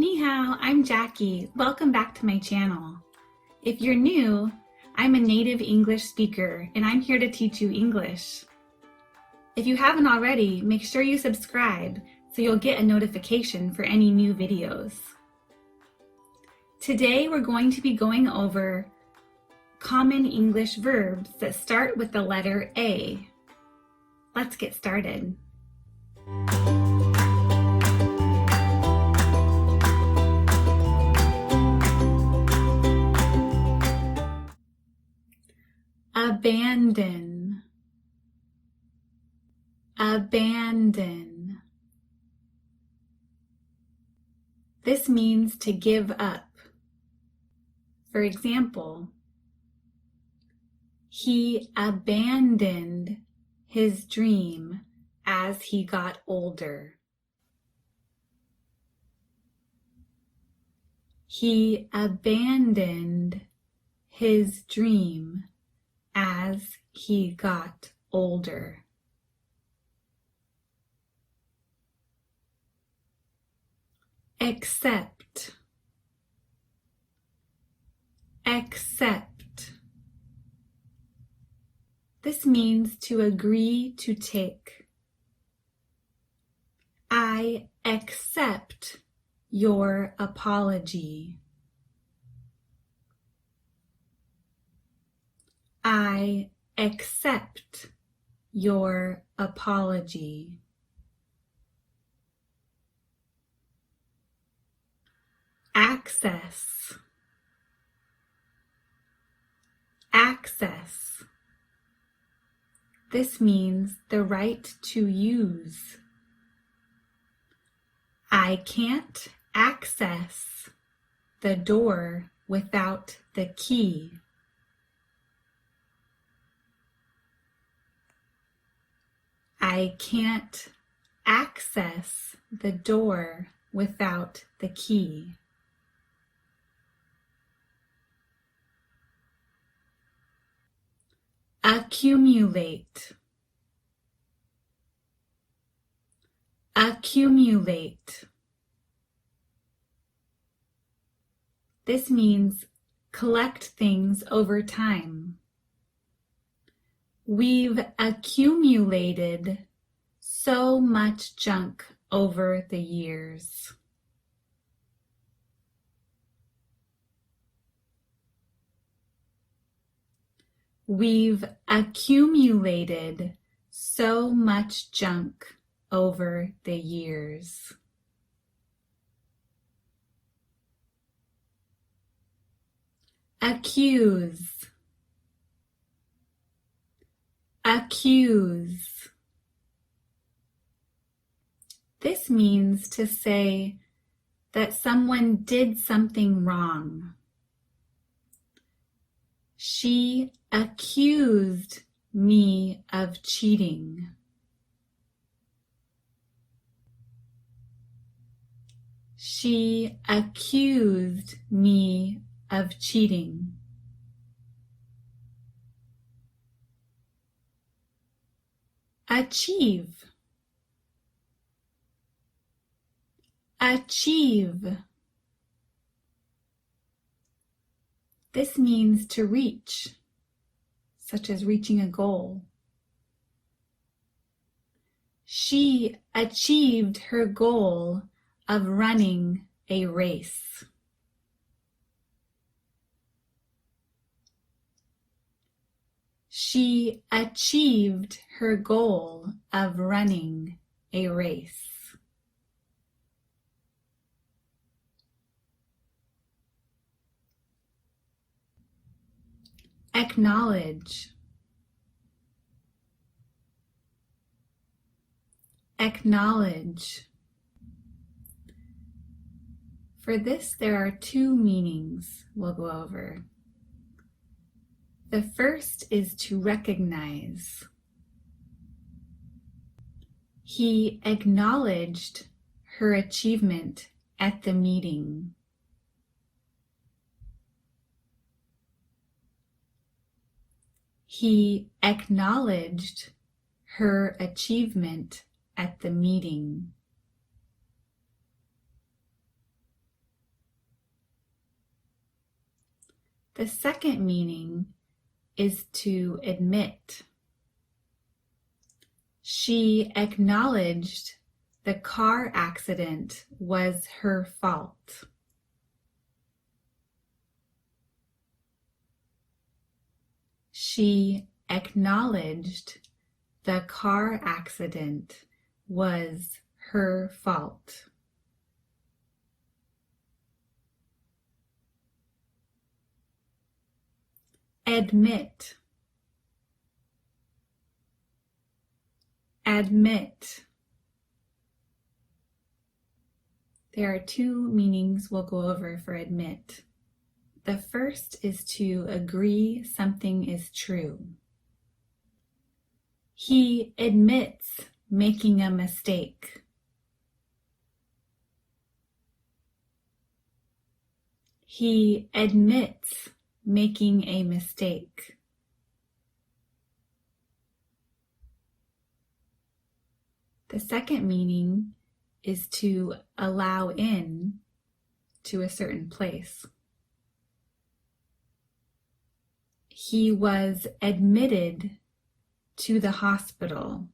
Ni hao, I'm Jackie. Welcome back to my channel. If you're new, I'm a native English speaker and I'm here to teach you English. If you haven't already, make sure you subscribe so you'll get a notification for any new videos. Today we're going to be going over common English verbs that start with the letter A. Let's get started. Abandon, abandon. This means to give up. For example, he abandoned his dream as he got older. He abandoned his dream as he got older. Accept, accept. This means to agree to take. I accept your apology. I accept your apology. Access, access. This means the right to use. I can't access the door without the key. I can't access the door without the key. Accumulate, accumulate. This means collect things over time. We've accumulated so much junk over the years. We've accumulated so much junk over the years. Accuse, accuse. This means to say that someone did something wrong. She accused me of cheating. She accused me of cheating. Achieve, achieve. This means to reach, such as reaching a goal. She achieved her goal of running a race. She achieved her goal of running a race. Acknowledge, acknowledge. For this, there are two meanings we'll go over. The first is to recognize. He acknowledged her achievement at the meeting. He acknowledged her achievement at the meeting. The second meaning is to admit. She acknowledged the car accident was her fault. She acknowledged the car accident was her fault. Admit. Admit. There are two meanings we'll go over for admit. The first is to agree something is true. He admits making a mistake. He admits making a mistake. The second meaning is to allow in to a certain place. He was admitted to the hospital.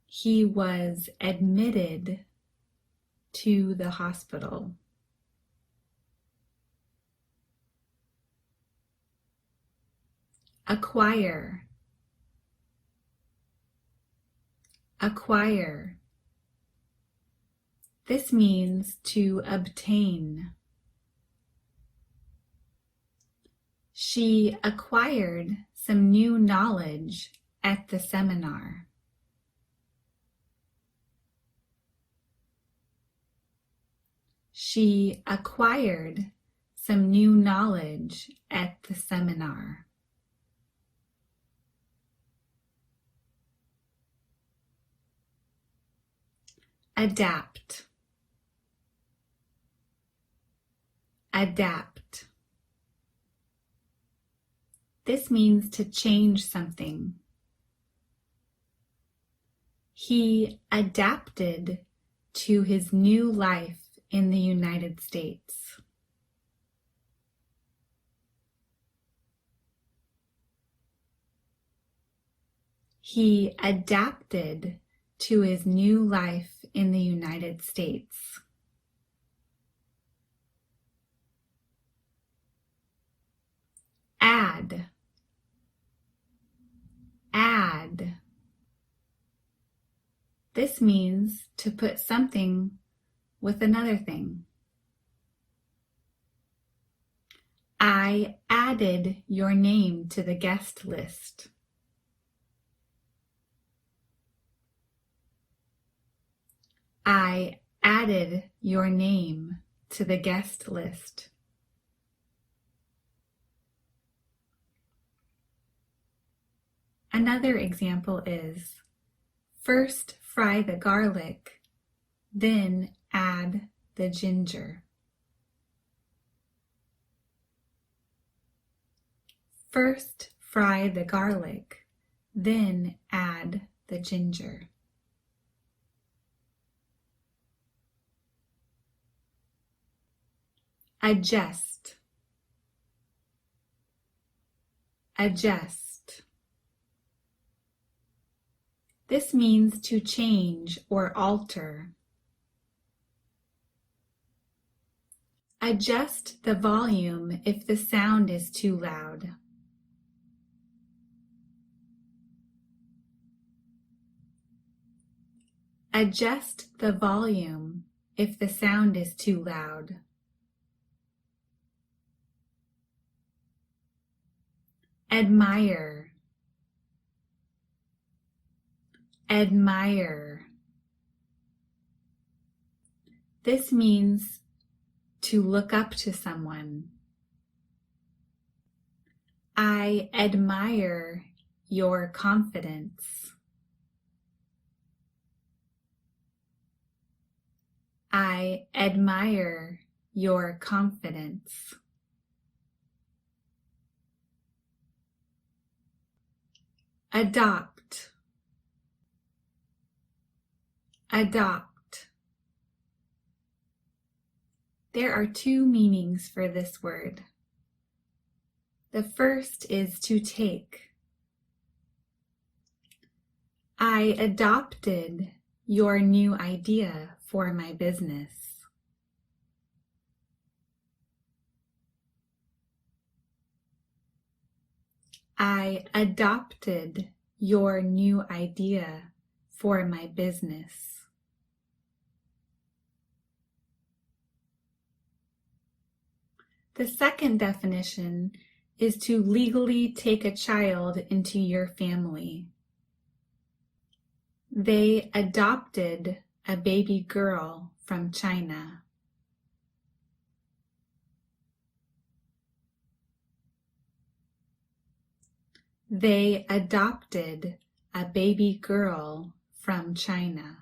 He was admitted to the hospital. Acquire. Acquire. This means to obtain. She acquired some new knowledge at the seminar. She acquired some new knowledge at the seminar. Adapt. Adapt. This means to change something. He adapted to his new life in the United States. He adapted to his new life in the United States. Add. Add. This means to put something with another thing. I added your name to the guest list. I added your name to the guest list. Another example is, first fry the garlic, then add the ginger. First fry the garlic, then add the ginger. Adjust. Adjust. This means to change or alter. Adjust the volume if the sound is too loud. Adjust the volume if the sound is too loud. Admire. Admire. This means to look up to someone. I admire your confidence. I admire your confidence. Adopt. Adopt. There are two meanings for this word. The first is to take. I adopted your new idea for my business. I adopted your new idea for my business. The second definition is to legally take a child into your family. They adopted a baby girl from China. They adopted a baby girl from China.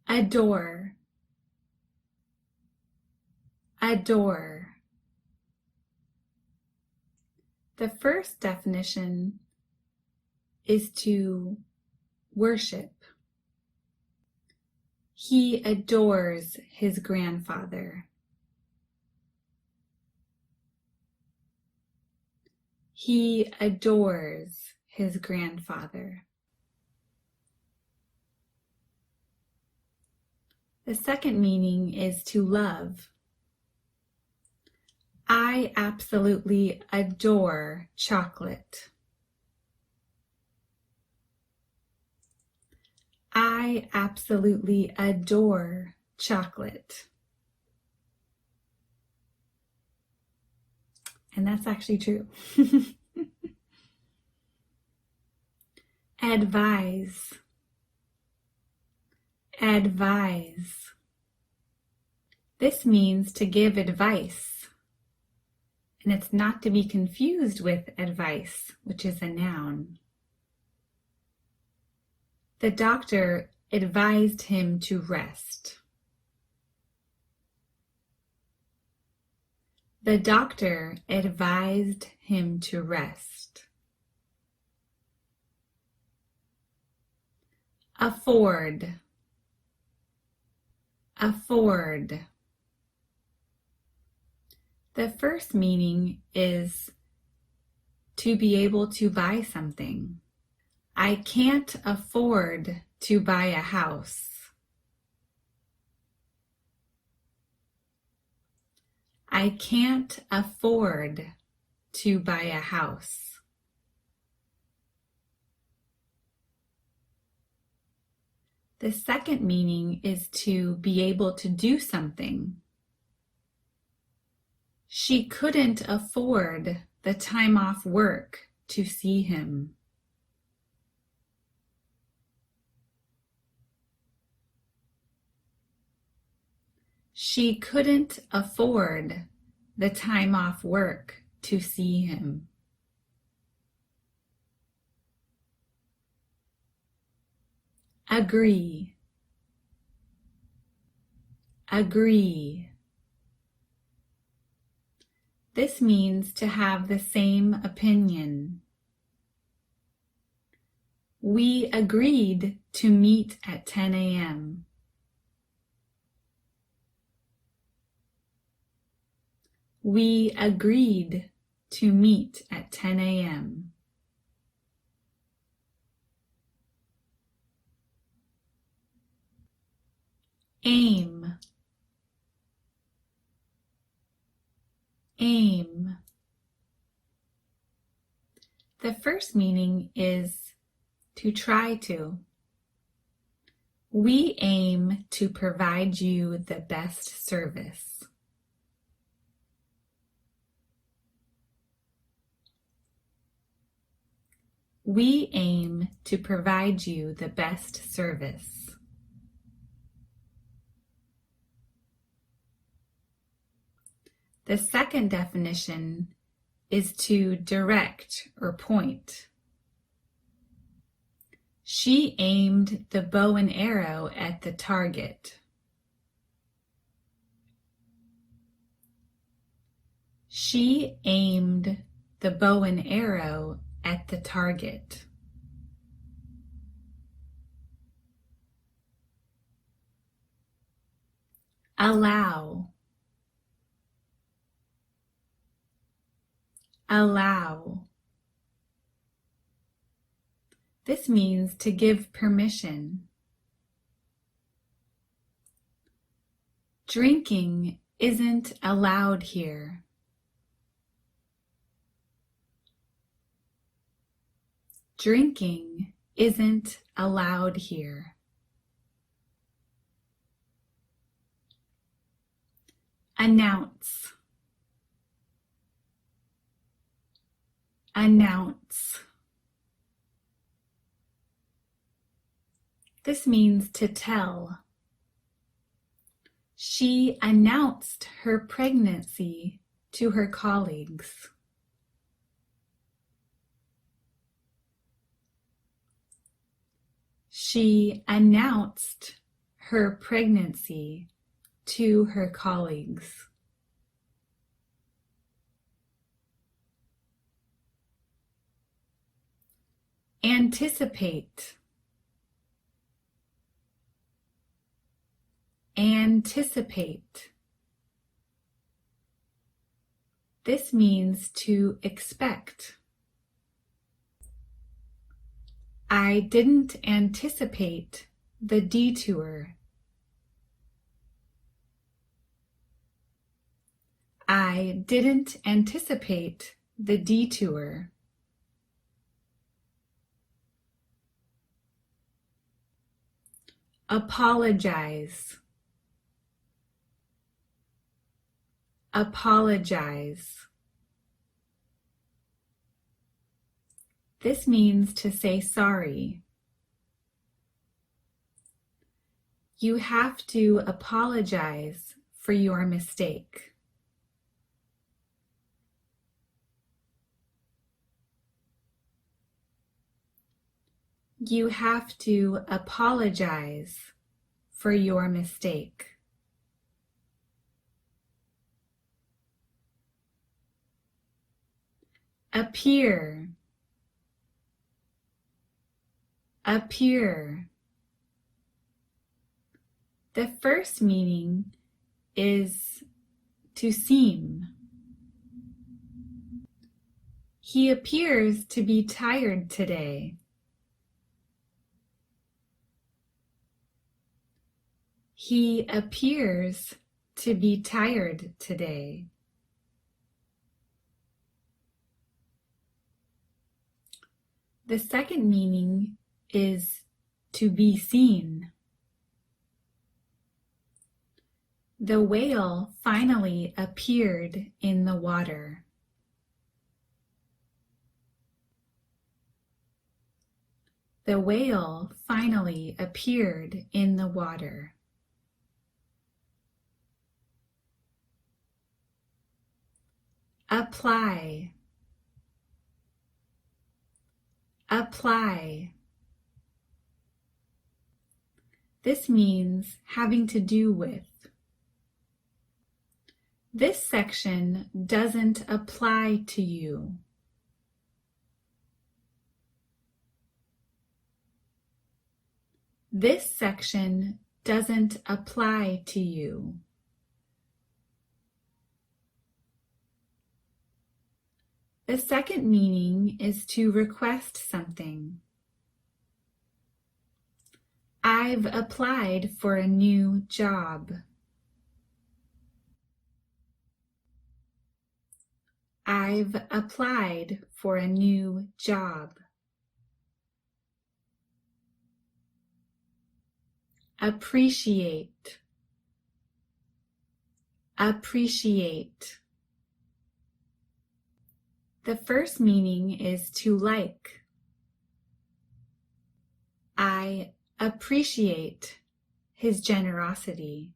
Adore. Adore. The first definition is to worship. He adores his grandfather. He adores his grandfather. The second meaning is to love. I absolutely adore chocolate. I absolutely adore chocolate. And that's actually true. Advise. Advise. This means to give advice, and it's not to be confused with advice, which is a noun. The doctor advised him to rest. The doctor advised him to rest. Afford. Afford. The first meaning is to be able to buy something. I can't afford to buy a house. I can't afford to buy a house. The second meaning is to be able to do something. She couldn't afford the time off work to see him. She couldn't afford the time off work to see him. Agree. Agree. This means to have the same opinion. We agreed to meet at 10 a.m. We agreed to meet at 10 a.m. Aim. Aim. The first meaning is to try to. We aim to provide you the best service. We aim to provide you the best service. The second definition is to direct or point. She aimed the bow and arrow at the target. She aimed the bow and arrow at the target. allow, allow. This means to give permission. Drinking isn't allowed here. Drinking isn't allowed here. Announce, announce. This means to tell. She announced her pregnancy to her colleagues. She announced her pregnancy to her colleagues. Anticipate, anticipate. This means to expect. I didn't anticipate the detour. I didn't anticipate the detour. Apologize, apologize. This means to say sorry. You have to apologize for your mistake. You have to apologize for your mistake. Appear, appear. The first meaning is to seem. He appears to be tired today. He appears to be tired today. The second meaning is to be seen. The whale finally appeared in the water. The whale finally appeared in the water. Apply, apply. This means having to do with. This section doesn't apply to you. This section doesn't apply to you. The second meaning is to request something. I've applied for a new job. I've applied for a new job. Appreciate, appreciate. The first meaning is to like. I appreciate his generosity.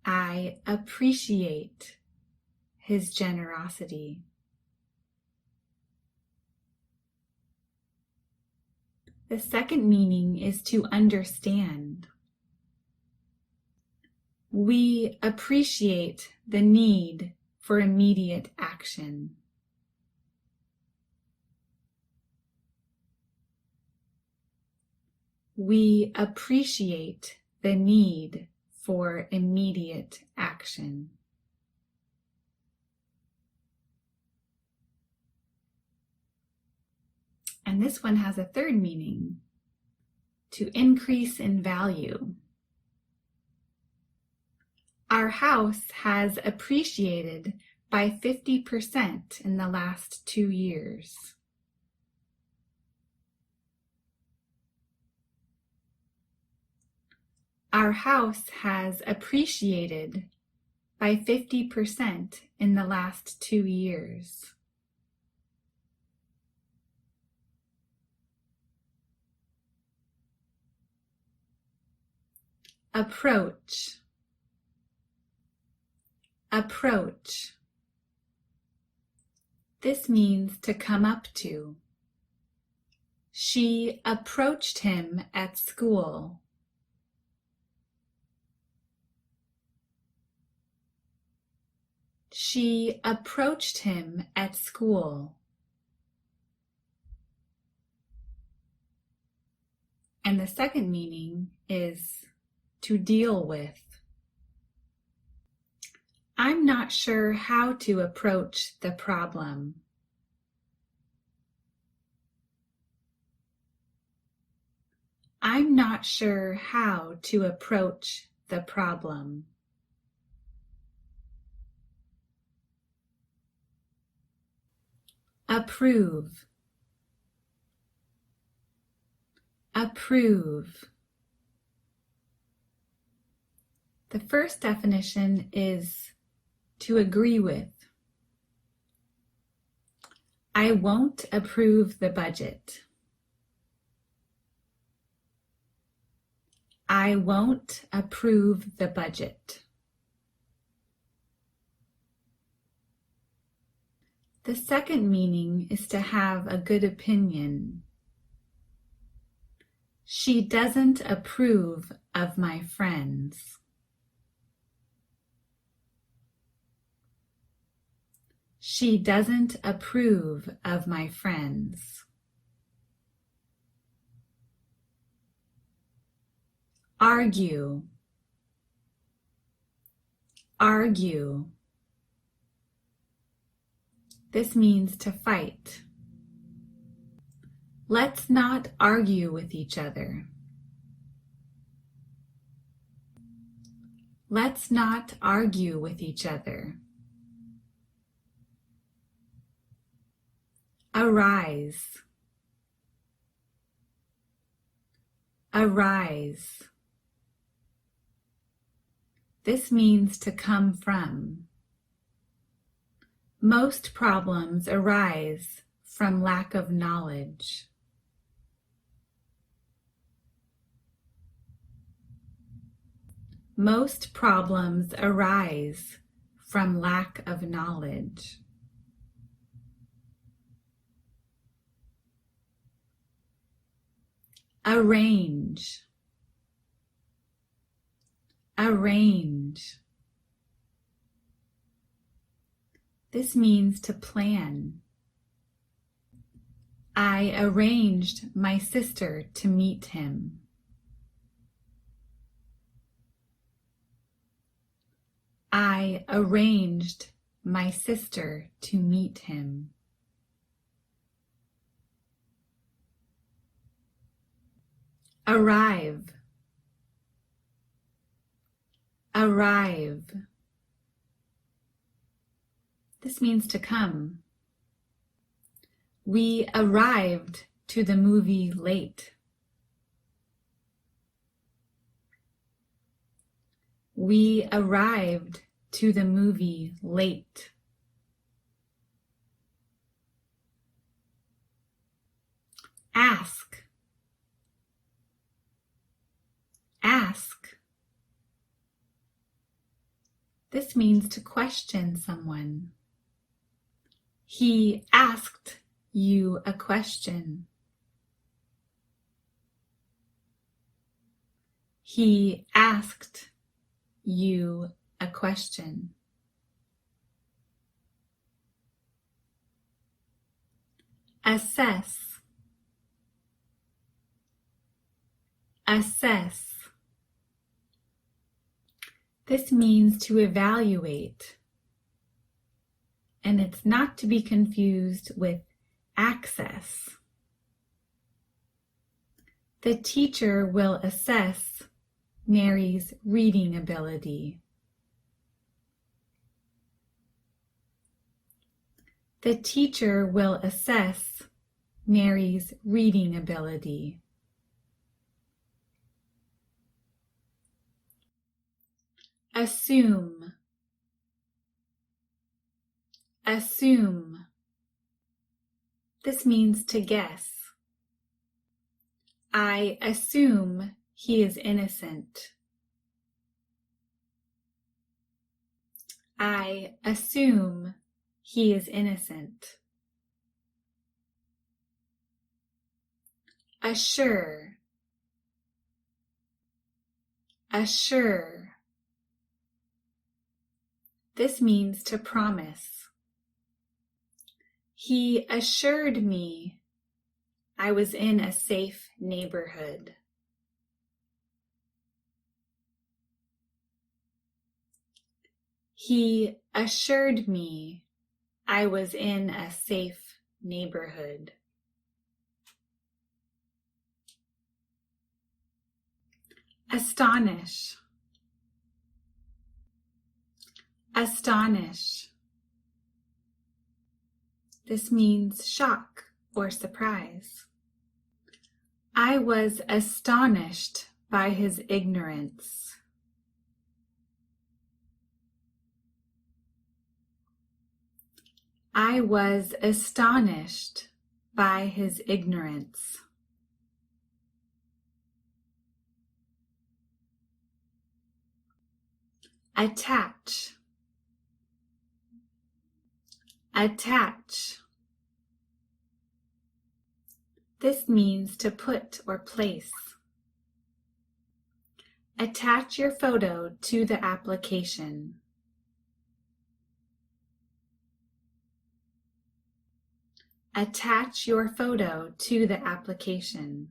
I appreciate his generosity. The second meaning is to understand. We appreciate the need for immediate action. We appreciate the need for immediate action. And this one has a third meaning, to increase in value. Our house has appreciated by 50% in the last 2 years. Our house has appreciated by 50% in the last 2 years. Approach. Approach. This means to come up to. She approached him at school. She approached him at school. And the second meaning is to deal with. I'm not sure how to approach the problem. I'm not sure how to approach the problem. Approve. Approve. The first definition is to agree with. I won't approve the budget. I won't approve the budget. The second meaning is to have a good opinion. She doesn't approve of my friends. She doesn't approve of my friends. Argue. Argue. This means to fight. Let's not argue with each other. Let's not argue with each other. Arise. Arise. This means to come from. Most problems arise from lack of knowledge. Most problems arise from lack of knowledge. Arrange. Arrange. This means to plan. I arranged my sister to meet him. I arranged my sister to meet him. Arrive. Arrive. This means to come. We arrived to the movie late. We arrived to the movie late. Ask. Ask. This means to question someone. He asked you a question. He asked you a question. Assess. Assess. This means to evaluate, and it's not to be confused with access. The teacher will assess Mary's reading ability. The teacher will assess Mary's reading ability. Assume. Assume. This means to guess. I assume he is innocent. I assume he is innocent. Assure. Assure. This means to promise. He assured me I was in a safe neighborhood. He assured me I was in a safe neighborhood. Astonish. Astonish. This means shock or surprise. I was astonished by his ignorance. I was astonished by his ignorance. Attach. Attach. This means to put or place. Attach your photo to the application. Attach your photo to the application.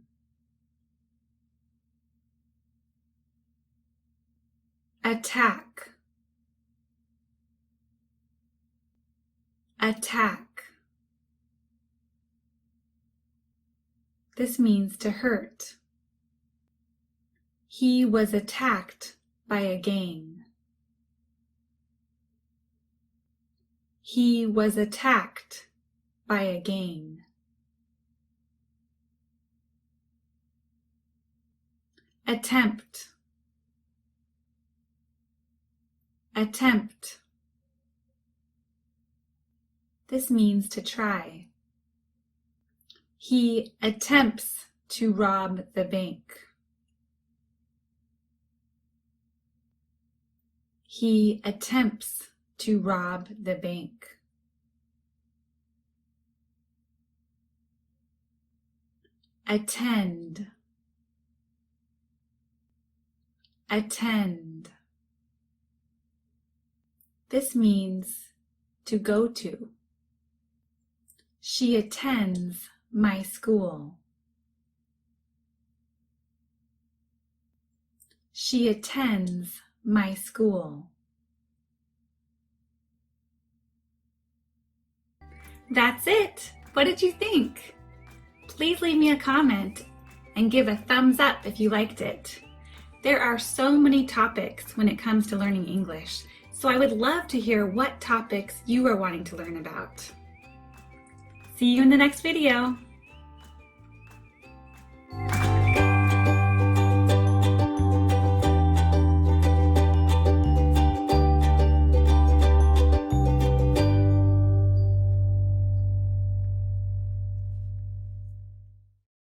Attack. Attack. This means to hurt. He was attacked by a gang. He was attacked by a gang. Attempt. Attempt. This means to try. He attempts to rob the bank. He attempts to rob the bank. Attend. Attend. This means to go to. She attends my school. She attends my school. That's it! What did you think? Please leave me a comment and give a thumbs up if you liked it. There are so many topics when it comes to learning English, so I would love to hear what topics you are wanting to learn about. See you in the next video.